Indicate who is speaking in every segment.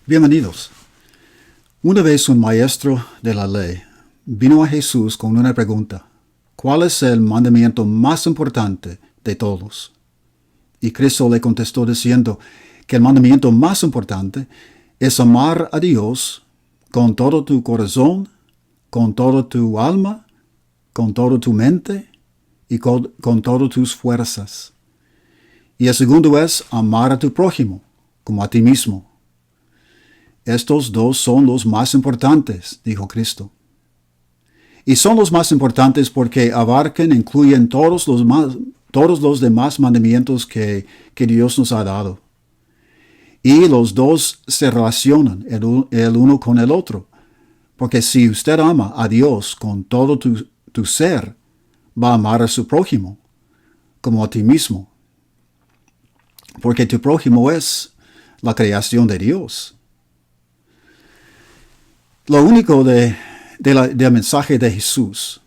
Speaker 1: Bienvenidos. Una vez un maestro de la ley vino a Jesús con una pregunta. ¿Cuál es el mandamiento más importante de todos? Y Cristo le contestó diciendo que el mandamiento más importante es amar a Dios con todo tu corazón, con toda tu alma, con toda tu mente y con todas tus fuerzas. Y el segundo es amar a tu prójimo como a ti mismo. Estos dos son los más importantes, dijo Cristo. Y son los más importantes porque incluyen todos los demás mandamientos que Dios nos ha dado. Y los dos se relacionan el uno con el otro. Porque si usted ama a Dios con todo tu ser, va a amar a su prójimo como a ti mismo. Porque tu prójimo es la creación de Dios. Lo único del mensaje de Jesús,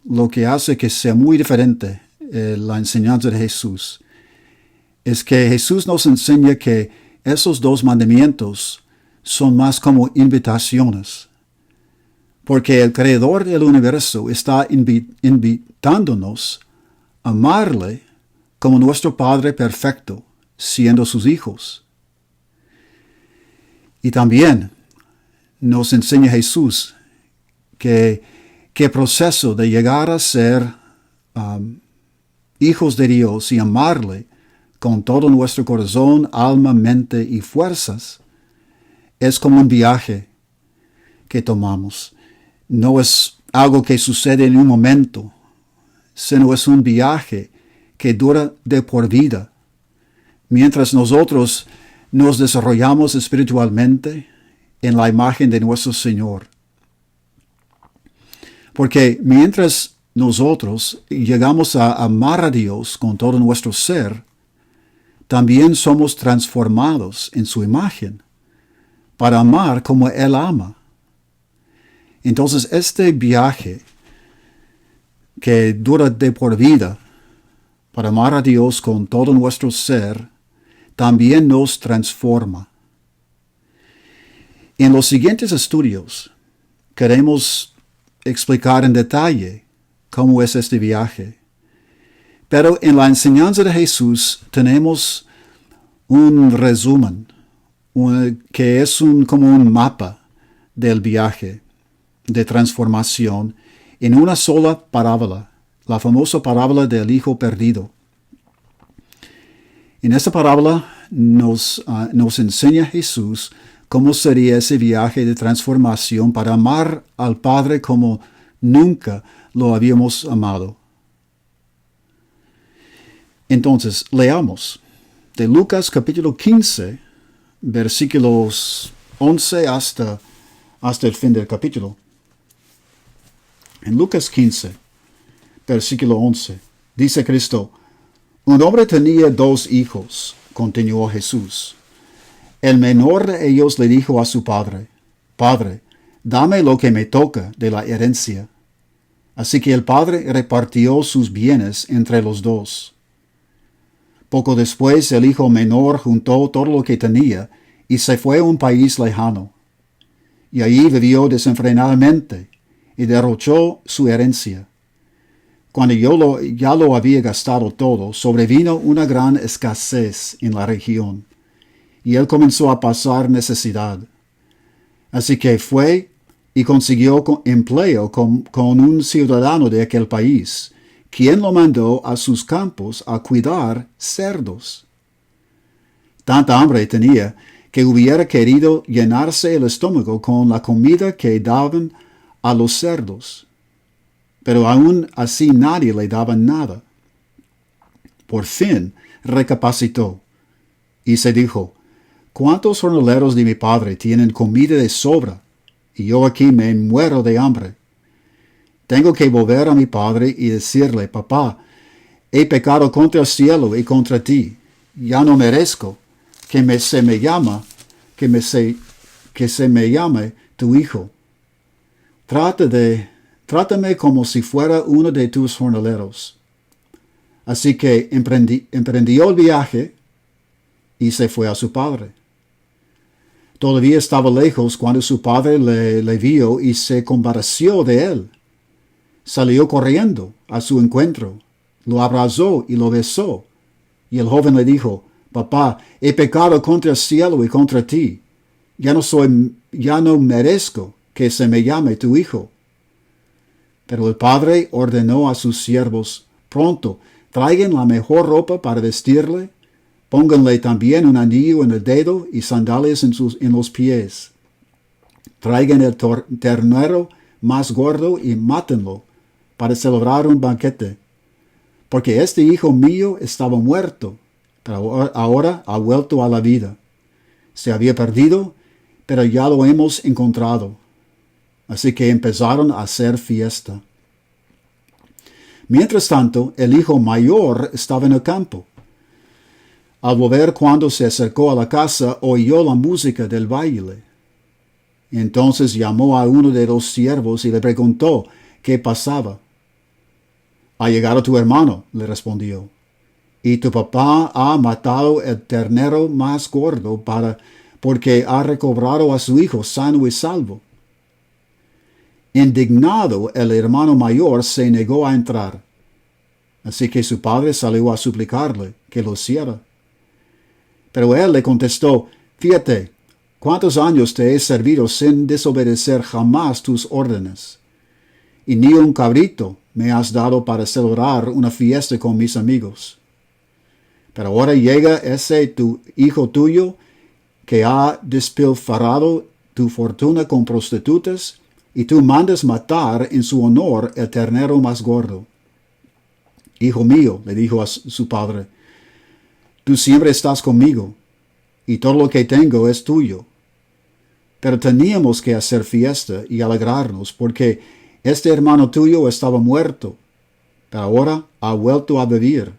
Speaker 1: lo que hace que sea muy diferente la enseñanza de Jesús, es que Jesús nos enseña que esos dos mandamientos son más como invitaciones. Porque el Creador del universo está invitándonos a amarle como nuestro Padre perfecto, siendo sus hijos. Y también nos enseña Jesús que el proceso de llegar a ser hijos de Dios y amarle con todo nuestro corazón, alma, mente y fuerzas es como un viaje que tomamos. No es algo que sucede en un momento, sino es un viaje que dura de por vida. Mientras nosotros nos desarrollamos espiritualmente en la imagen de nuestro Señor. Porque mientras nosotros llegamos a amar a Dios con todo nuestro ser, también somos transformados en su imagen para amar como Él ama. Entonces este viaje que dura de por vida para amar a Dios con todo nuestro ser, también nos transforma. En los siguientes estudios queremos explicar en detalle cómo es este viaje. Pero en la enseñanza de Jesús tenemos un resumen, que es como un mapa del viaje de transformación en una sola parábola, la famosa parábola del Hijo Perdido. En esta parábola nos enseña Jesús cómo sería ese viaje de transformación para amar al Padre como nunca lo habíamos amado. Entonces, leamos de Lucas capítulo 15, versículos 11 hasta el fin del capítulo. En Lucas 15, versículo 11, dice Cristo: un hombre tenía 2 hijos, continuó Jesús. El menor de ellos le dijo a su padre: Padre, dame lo que me toca de la herencia. Así que el padre repartió sus bienes entre los 2. Poco después el hijo menor juntó todo lo que tenía y se fue a un país lejano. Y allí vivió desenfrenadamente y derrochó su herencia. Cuando ya lo había gastado todo, sobrevino una gran escasez en la región, y él comenzó a pasar necesidad. Así que fue y consiguió empleo con un ciudadano de aquel país, quien lo mandó a sus campos a cuidar cerdos. Tanta hambre tenía que hubiera querido llenarse el estómago con la comida que daban a los cerdos. Pero aún así nadie le daba nada. Por fin recapacitó y se dijo: ¿cuántos jornaleros de mi padre tienen comida de sobra, y yo aquí me muero de hambre? Tengo que volver a mi padre y decirle: Papá, he pecado contra el cielo y contra ti. Ya no merezco que se me llame tu hijo. Trátame como si fuera uno de tus jornaleros. Así que emprendió el viaje y se fue a su padre. Todavía estaba lejos cuando su padre le vio y se compadeció de él. Salió corriendo a su encuentro, lo abrazó y lo besó. Y el joven le dijo, papá, he pecado contra el cielo y contra ti. Ya no merezco que se me llame tu hijo. Pero el padre ordenó a sus siervos, pronto, traigan la mejor ropa para vestirle, pónganle también un anillo en el dedo y sandalias en los pies. Traigan el ternero más gordo y mátenlo para celebrar un banquete. Porque este hijo mío estaba muerto, pero ahora ha vuelto a la vida. Se había perdido, pero ya lo hemos encontrado. Así que empezaron a hacer fiesta. Mientras tanto, el hijo mayor estaba en el campo. Al volver cuando se acercó a la casa, oyó la música del baile. Entonces llamó a uno de los siervos y le preguntó qué pasaba. Ha llegado tu hermano, le respondió, y tu papá ha matado el ternero más gordo porque ha recobrado a su hijo sano y salvo. Indignado, el hermano mayor se negó a entrar. Así que su padre salió a suplicarle que lo hiciera. Pero él le contestó, fíjate, ¿cuántos años te he servido sin desobedecer jamás tus órdenes? Y ni un cabrito me has dado para celebrar una fiesta con mis amigos. Pero ahora llega ese hijo tuyo que ha despilfarrado tu fortuna con prostitutas y tú mandas matar en su honor el ternero más gordo. Hijo mío, le dijo a su padre, tú siempre estás conmigo y todo lo que tengo es tuyo. Pero teníamos que hacer fiesta y alegrarnos porque este hermano tuyo estaba muerto, pero ahora ha vuelto a vivir.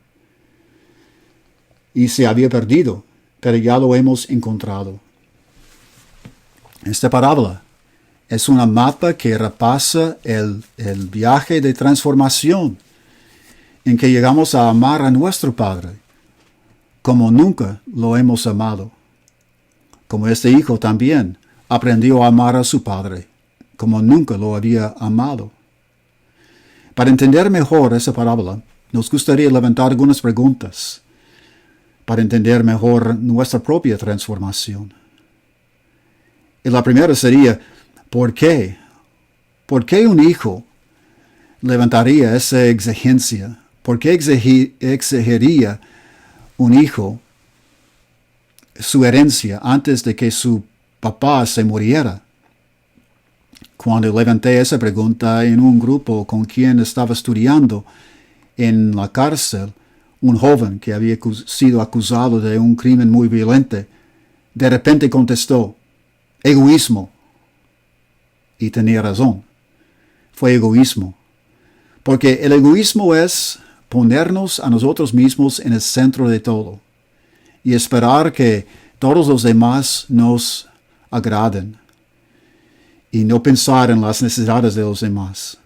Speaker 1: Y se había perdido, pero ya lo hemos encontrado. Esta parábola es una mapa que repasa el viaje de transformación en que llegamos a amar a nuestro Padre como nunca lo hemos amado. Como este hijo también aprendió a amar a su padre como nunca lo había amado. Para entender mejor esa parábola, nos gustaría levantar algunas preguntas para entender mejor nuestra propia transformación. Y la primera sería, ¿por qué? ¿Por qué un hijo levantaría esa exigencia? ¿Por qué exigiría un hijo su herencia antes de que su papá se muriera? Cuando levanté esa pregunta en un grupo con quien estaba estudiando en la cárcel, un joven que había sido acusado de un crimen muy violento, de repente contestó, egoísmo. Y tenía razón. Fue egoísmo. Porque el egoísmo es ponernos a nosotros mismos en el centro de todo y esperar que todos los demás nos agraden y no pensar en las necesidades de los demás.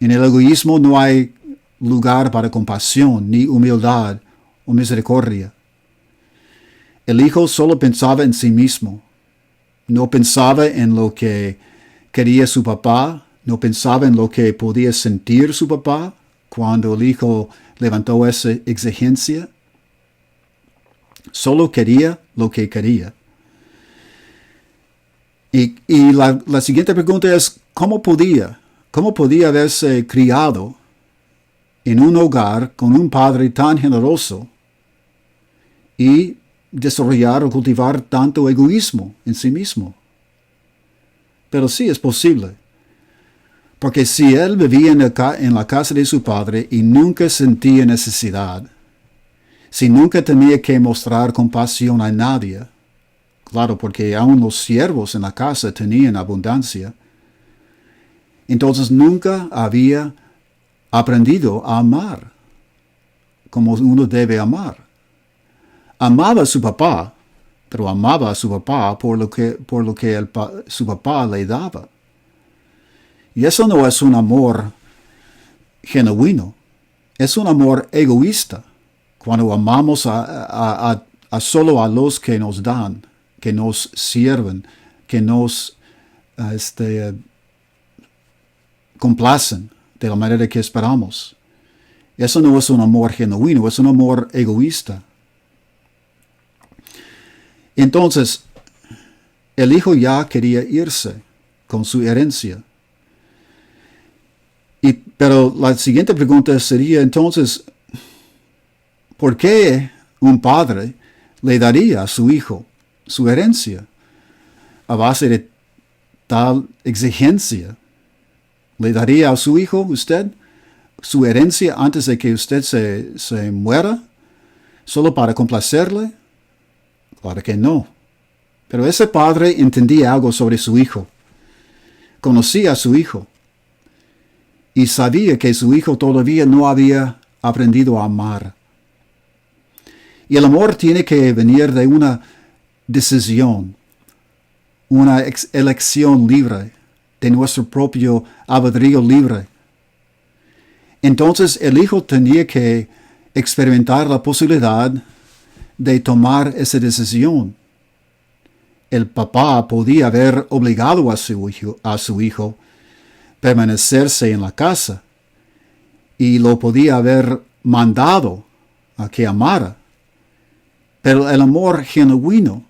Speaker 1: En el egoísmo no hay lugar para compasión, ni humildad o misericordia. El hijo solo pensaba en sí mismo. No pensaba en lo que quería su papá, no pensaba en lo que podía sentir su papá cuando el hijo levantó esa exigencia. Solo quería lo que quería. Y la siguiente pregunta es, ¿cómo podía haberse criado en un hogar con un padre tan generoso y desarrollar o cultivar tanto egoísmo en sí mismo? Pero sí es posible. Porque si él vivía en la casa de su padre y nunca sentía necesidad, si nunca tenía que mostrar compasión a nadie, claro, porque aún los siervos en la casa tenían abundancia, entonces nunca había aprendido a amar como uno debe amar. Amaba a su papá, pero amaba a su papá por lo que su papá le daba. Y eso no es un amor genuino, es un amor egoísta, cuando amamos a solo a los que nos dan, que nos sirven, que nos complacen de la manera que esperamos. Eso no es un amor genuino, es un amor egoísta. Entonces, el hijo ya quería irse con su herencia. Pero la siguiente pregunta sería entonces, ¿por qué un padre le daría a su hijo su herencia a base de tal exigencia? ¿Le daría a su hijo usted su herencia antes de que usted se muera solo para complacerle? Claro que no. Pero ese padre entendía algo sobre su hijo. Conocía a su hijo. Y sabía que su hijo todavía no había aprendido a amar. Y el amor tiene que venir de una decisión, una elección libre, de nuestro propio albedrío libre. Entonces el hijo tenía que experimentar la posibilidad de tomar esa decisión. El papá podía haber obligado a su hijo permanecerse en la casa y lo podía haber mandado a que amara. Pero el amor genuino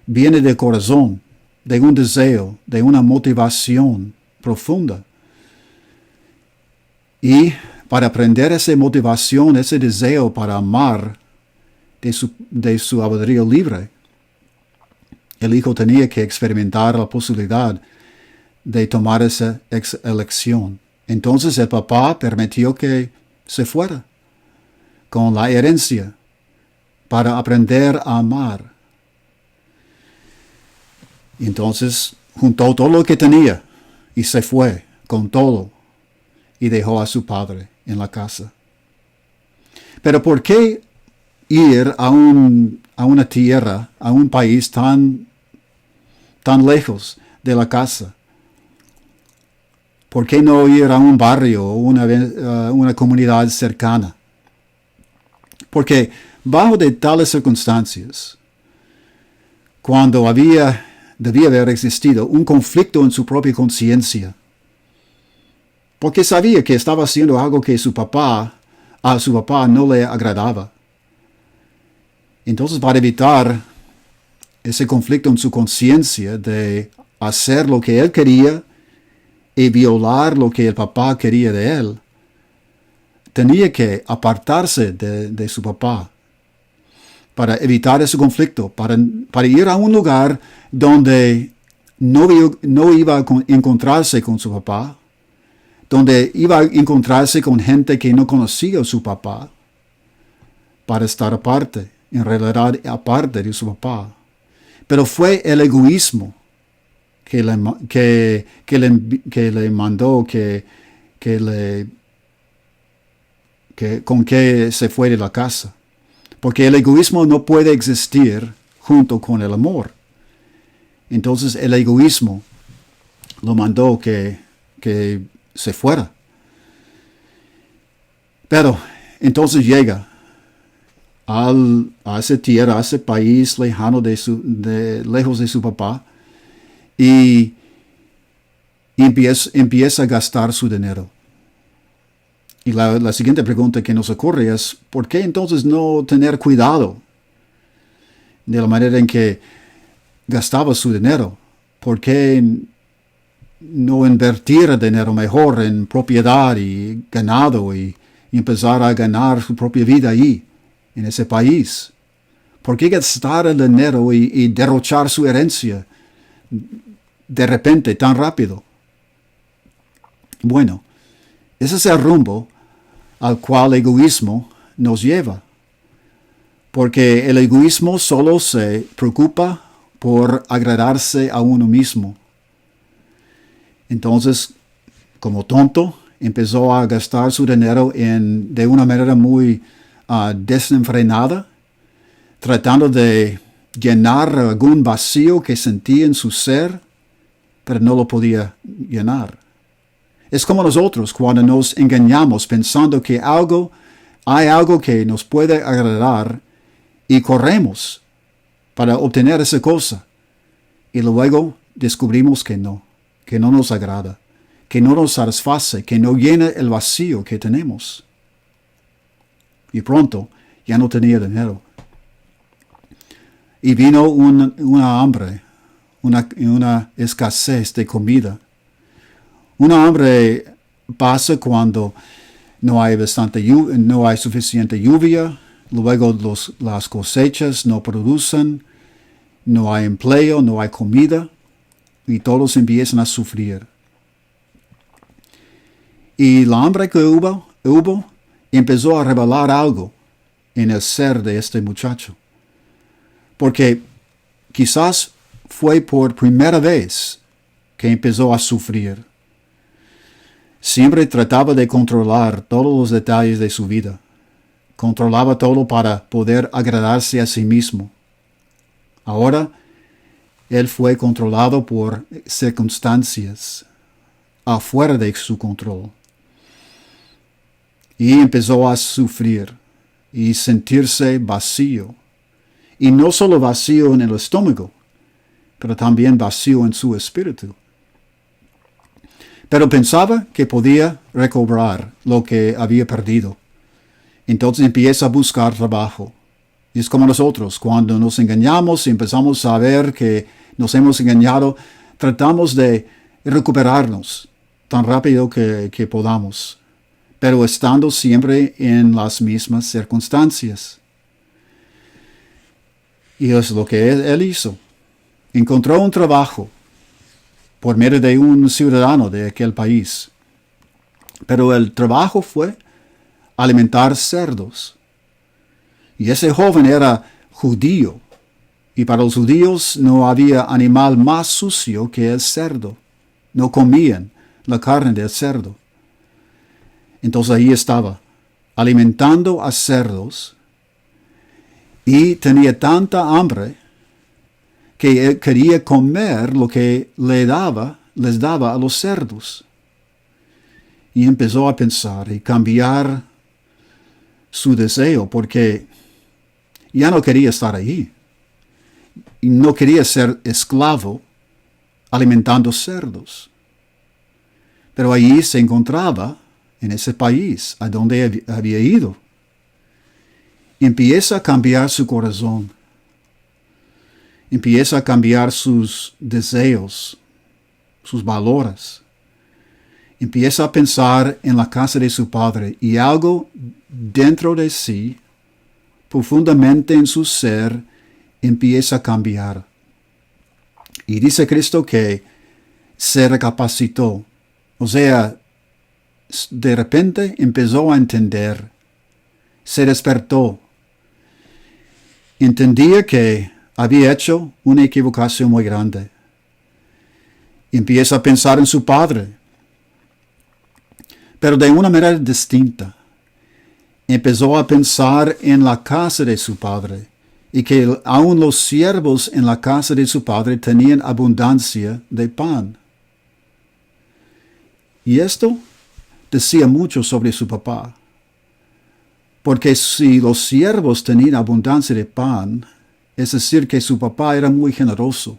Speaker 1: viene del corazón, de un deseo, de una motivación profunda. Y para aprender esa motivación, ese deseo para amar de su albedrío libre, el hijo tenía que experimentar la posibilidad de tomar esa elección. Entonces el papá permitió que se fuera con la herencia para aprender a amar. Entonces juntó todo lo que tenía y se fue con todo y dejó a su padre en la casa. Pero ¿por qué ir a una tierra, a un país tan lejos de la casa? ¿Por qué no ir a un barrio o una comunidad cercana? Porque bajo de tales circunstancias, cuando debía haber existido un conflicto en su propia conciencia, porque sabía que estaba haciendo algo que a su papá no le agradaba. Entonces, para evitar ese conflicto en su conciencia de hacer lo que él quería y violar lo que el papá quería de él, tenía que apartarse de su papá para evitar ese conflicto, para ir a un lugar donde no iba a encontrarse con su papá, donde iba a encontrarse con gente que no conocía a su papá, para estar aparte, en realidad aparte de su papá. Pero fue el egoísmo que le mandó con que se fue de la casa. Porque el egoísmo no puede existir junto con el amor. Entonces el egoísmo lo mandó que se fuera. Pero entonces llega a esa tierra, a ese país lejano lejos de su papá, y empieza a gastar su dinero. Y la siguiente pregunta que nos ocurre es, ¿por qué entonces no tener cuidado de la manera en que gastaba su dinero? ¿Por qué no invertir el dinero mejor en propiedad y ganado y empezar a ganar su propia vida ahí, en ese país? ¿Por qué gastar el dinero y derrochar su herencia de repente, tan rápido? Bueno, ese es el rumbo al cual el egoísmo nos lleva. Porque el egoísmo solo se preocupa por agradarse a uno mismo. Entonces, como tonto, empezó a gastar su dinero de una manera muy desenfrenada, tratando de llenar algún vacío que sentía en su ser, pero no lo podía llenar. Es como nosotros cuando nos engañamos pensando que hay algo que nos puede agradar y corremos para obtener esa cosa. Y luego descubrimos que no nos agrada, que no nos satisface, que no llena el vacío que tenemos. Y pronto ya no tenía dinero. Y vino una hambre, una escasez de comida. Una hambre pasa cuando no hay suficiente lluvia, luego las cosechas no producen, no hay empleo, no hay comida, y todos empiezan a sufrir. Y la hambre que hubo empezó a revelar algo en el ser de este muchacho. Porque quizás fue por primera vez que empezó a sufrir. Siempre trataba de controlar todos los detalles de su vida. Controlaba todo para poder agradarse a sí mismo. Ahora, él fue controlado por circunstancias afuera de su control. Y empezó a sufrir y sentirse vacío. Y no solo vacío en el estómago, pero también vacío en su espíritu. Pero pensaba que podía recobrar lo que había perdido. Entonces empieza a buscar trabajo. Y es como nosotros, cuando nos engañamos y empezamos a ver que nos hemos engañado, tratamos de recuperarnos tan rápido que podamos, pero estando siempre en las mismas circunstancias. Y es lo que él hizo. Encontró un trabajo por medio de un ciudadano de aquel país. Pero el trabajo fue alimentar cerdos. Y ese joven era judío. Y para los judíos no había animal más sucio que el cerdo. No comían la carne del cerdo. Entonces ahí estaba, alimentando a cerdos. Y tenía tanta hambre que él quería comer lo que les daba a los cerdos. Y empezó a pensar y cambiar su deseo, porque ya no quería estar allí. Y no quería ser esclavo alimentando cerdos. Pero allí se encontraba, en ese país, a donde había ido. Empieza a cambiar su corazón. Empieza a cambiar sus deseos, sus valores. Empieza a pensar en la casa de su padre y algo dentro de sí, profundamente en su ser, empieza a cambiar. Y dice Cristo que se recapacitó. O sea, de repente empezó a entender. Se despertó. Entendía que había hecho una equivocación muy grande. Empieza a pensar en su padre, pero de una manera distinta. Empezó a pensar en la casa de su padre y que aún los siervos en la casa de su padre tenían abundancia de pan. Y esto decía mucho sobre su papá. Porque si los siervos tenían abundancia de pan, es decir, que su papá era muy generoso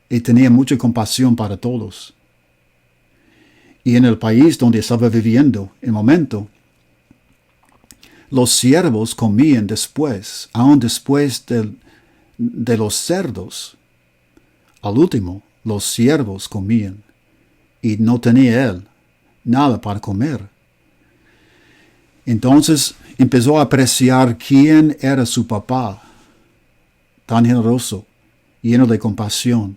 Speaker 1: y tenía mucha compasión para todos. Y en el país donde estaba viviendo, en el momento, los siervos comían después, aún después de los cerdos. Al último, los siervos comían y no tenía él nada para comer. Entonces empezó a apreciar quién era su papá, tan generoso, lleno de compasión.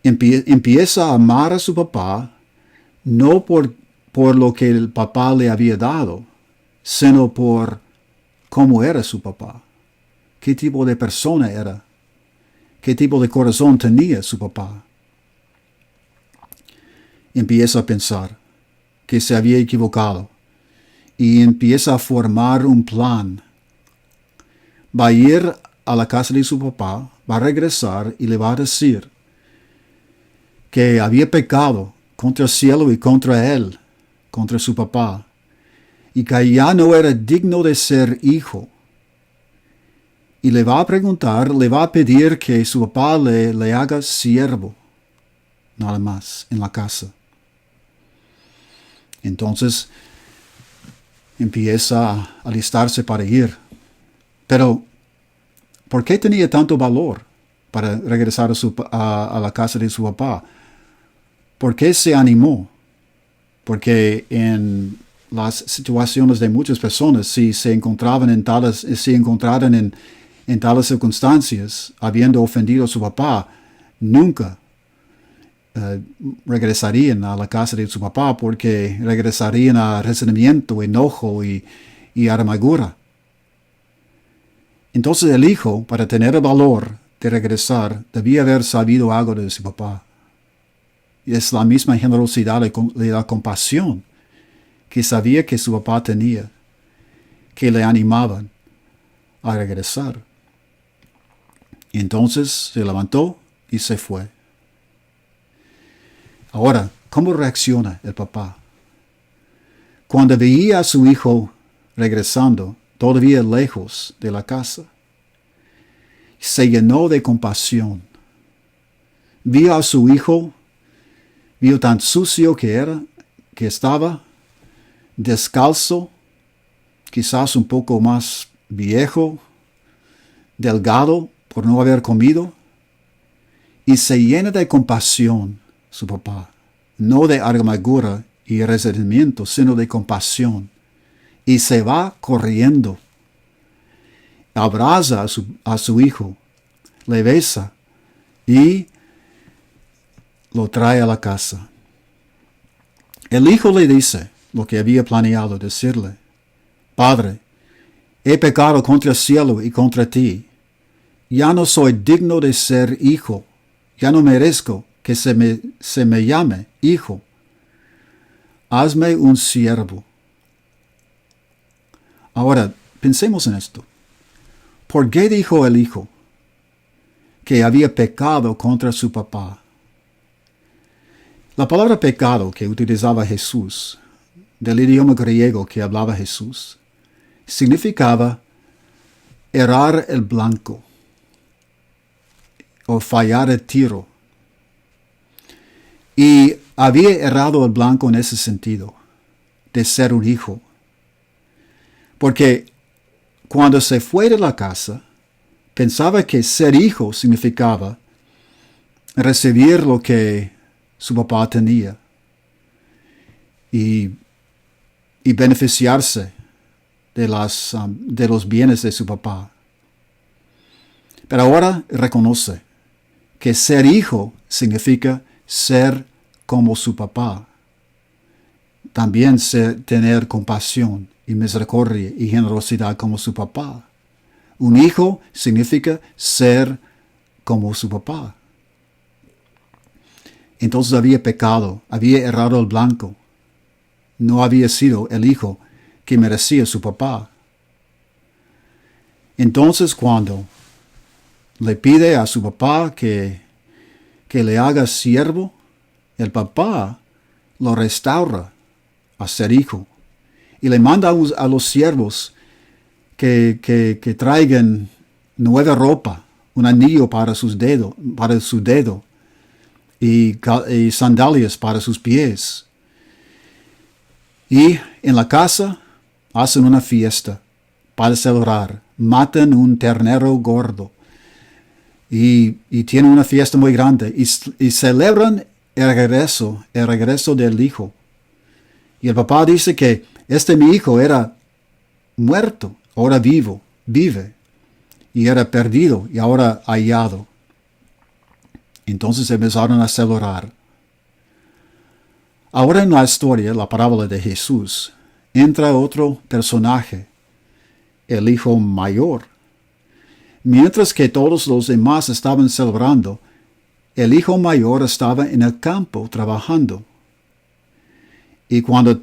Speaker 1: Empieza a amar a su papá, no por lo que el papá le había dado, sino por cómo era su papá, qué tipo de persona era, qué tipo de corazón tenía su papá. Empieza a pensar que se había equivocado y empieza a formar un plan. Va a ir a la casa de su papá, va a regresar y le va a decir que había pecado contra el cielo y contra él, contra su papá, y que ya no era digno de ser hijo. y le va a preguntar, le va a pedir que su papá le haga siervo, nada más, en la casa. Entonces empieza a alistarse para ir. Pero, ¿por qué tenía tanto valor para regresar a la casa de su papá? ¿Por qué se animó? Porque en las situaciones de muchas personas, si se encontraran en tales circunstancias, habiendo ofendido a su papá, nunca regresarían a la casa de su papá, porque regresarían a resentimiento, enojo y amargura. Entonces el hijo, para tener el valor de regresar, debía haber sabido algo de su papá. Y es la misma generosidad y la compasión que sabía que su papá tenía, que le animaban a regresar. Y entonces se levantó y se fue. Ahora, ¿cómo reacciona el papá? Cuando veía a su hijo regresando, todavía lejos de la casa, se llenó de compasión. Vio a su hijo, vio tan sucio que estaba, descalzo, quizás un poco más viejo, delgado por no haber comido, y se llena de compasión su papá, no de amargura y resentimiento, sino de compasión, y se va corriendo, abraza a su hijo, le besa y lo trae a la casa. El hijo le dice lo que había planeado decirle: Padre, he pecado contra el cielo y contra ti. Ya no soy digno de ser hijo. Ya no merezco que se me llame hijo. Hazme un siervo. Ahora, pensemos en esto. ¿Por qué dijo el hijo que había pecado contra su papá? La palabra pecado que utilizaba Jesús, del idioma griego que hablaba Jesús, significaba errar el blanco o fallar el tiro. Y había errado el blanco en ese sentido, de ser un hijo. Porque cuando se fue de la casa, pensaba que ser hijo significaba recibir lo que su papá tenía y beneficiarse de los bienes de su papá. Pero ahora reconoce que ser hijo significa ser como su papá. También tener compasión y misericordia y generosidad como su papá. Un hijo significa ser como su papá. Entonces había pecado, había errado el blanco. No había sido el hijo que merecía su papá. Entonces cuando le pide a su papá que le haga siervo, el papá lo restaura a ser hijo y le manda a los siervos que traigan nueva ropa, un anillo para su dedo y sandalias para sus pies. Y en la casa hacen una fiesta para celebrar, matan un ternero gordo y tienen una fiesta muy grande y celebran el regreso del hijo. Y el papá dice que mi hijo era muerto, ahora vive, y era perdido y ahora hallado. Entonces empezaron a celebrar. Ahora en la historia, la parábola de Jesús, entra otro personaje, el hijo mayor. Mientras que todos los demás estaban celebrando, el hijo mayor estaba en el campo trabajando. Y cuando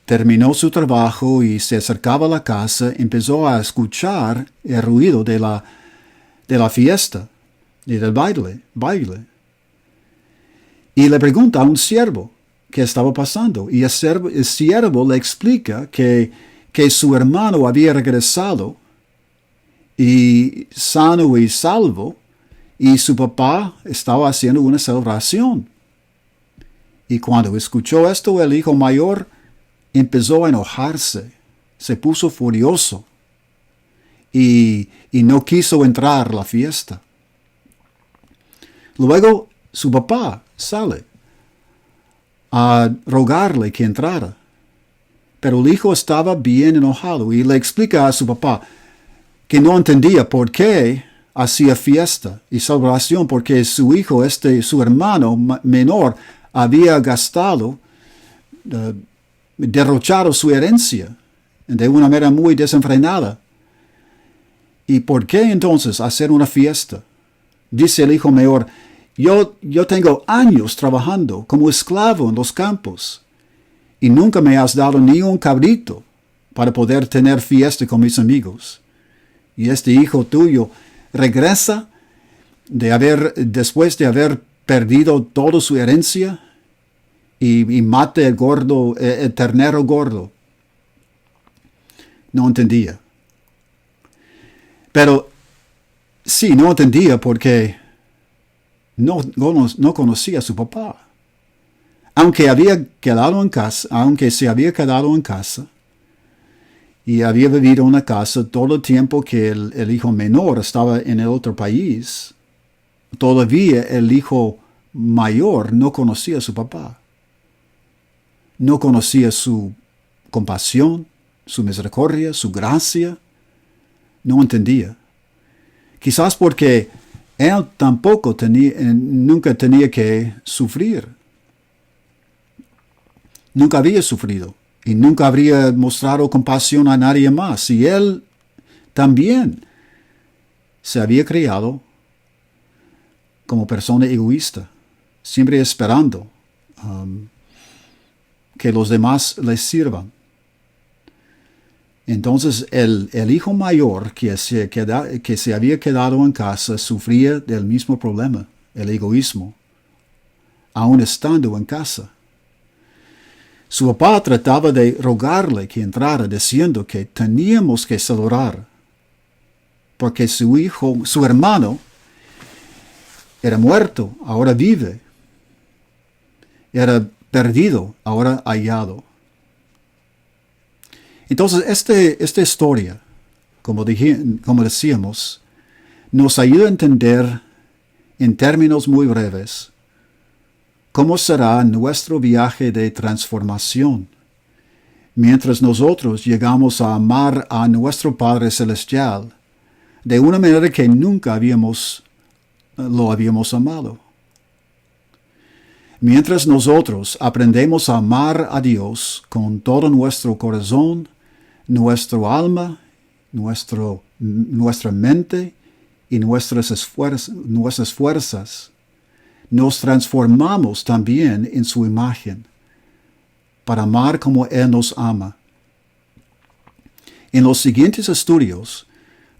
Speaker 1: terminó su trabajo y se acercaba a la casa, empezó a escuchar el ruido de la fiesta y del baile. Y le pregunta a un siervo qué estaba pasando. Y el siervo le explica que su hermano había regresado y sano y salvo, y su papá estaba haciendo una celebración. Y cuando escuchó esto, el hijo mayor empezó a enojarse, se puso furioso y no quiso entrar a la fiesta. Luego su papá sale a rogarle que entrara, pero el hijo estaba bien enojado y le explica a su papá que no entendía por qué hacía fiesta y celebración, porque su hijo, su hermano menor, había gastado, derrochado su herencia de una manera muy desenfrenada. ¿Y por qué entonces hacer una fiesta? Dice el hijo mayor, yo tengo años trabajando como esclavo en los campos y nunca me has dado ni un cabrito para poder tener fiesta con mis amigos. Y este hijo tuyo regresa después de haber perdido toda su herencia y mata el ternero gordo. No entendía. Pero sí, no entendía porque no conocía a su papá. Aunque se había quedado en casa y había vivido en una casa todo el tiempo que el hijo menor estaba en el otro país, todavía el hijo mayor no conocía a su papá. No conocía su compasión, su misericordia, su gracia. No entendía. Quizás porque él tampoco nunca tenía que sufrir. Nunca había sufrido y nunca habría mostrado compasión a nadie más. Y él también se había criado como persona egoísta, siempre esperando que los demás les sirvan. Entonces el hijo mayor que se había quedado en casa sufría del mismo problema, el egoísmo, aún estando en casa. Su papá trataba de rogarle que entrara, diciendo que teníamos que celebrar, porque su hermano, era muerto, ahora vive. Era perdido, ahora hallado. Entonces, esta historia, como decíamos, nos ayuda a entender en términos muy breves cómo será nuestro viaje de transformación mientras nosotros llegamos a amar a nuestro Padre Celestial de una manera que nunca lo habíamos amado. Mientras nosotros aprendemos a amar a Dios con todo nuestro corazón, nuestro alma, nuestra mente y nuestras fuerzas, nos transformamos también en su imagen para amar como Él nos ama. En los siguientes estudios,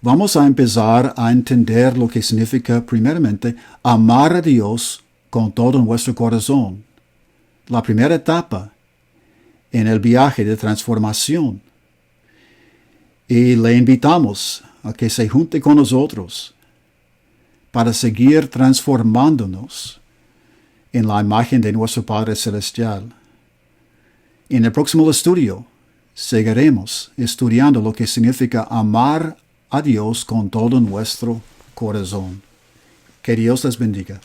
Speaker 1: vamos a empezar a entender lo que significa, primeramente, amar a Dios con todo nuestro corazón. La primera etapa en el viaje de transformación. Y le invitamos a que se junte con nosotros para seguir transformándonos en la imagen de nuestro Padre Celestial. En el próximo estudio, seguiremos estudiando lo que significa amar a Dios con todo nuestro corazón. Que Dios les bendiga.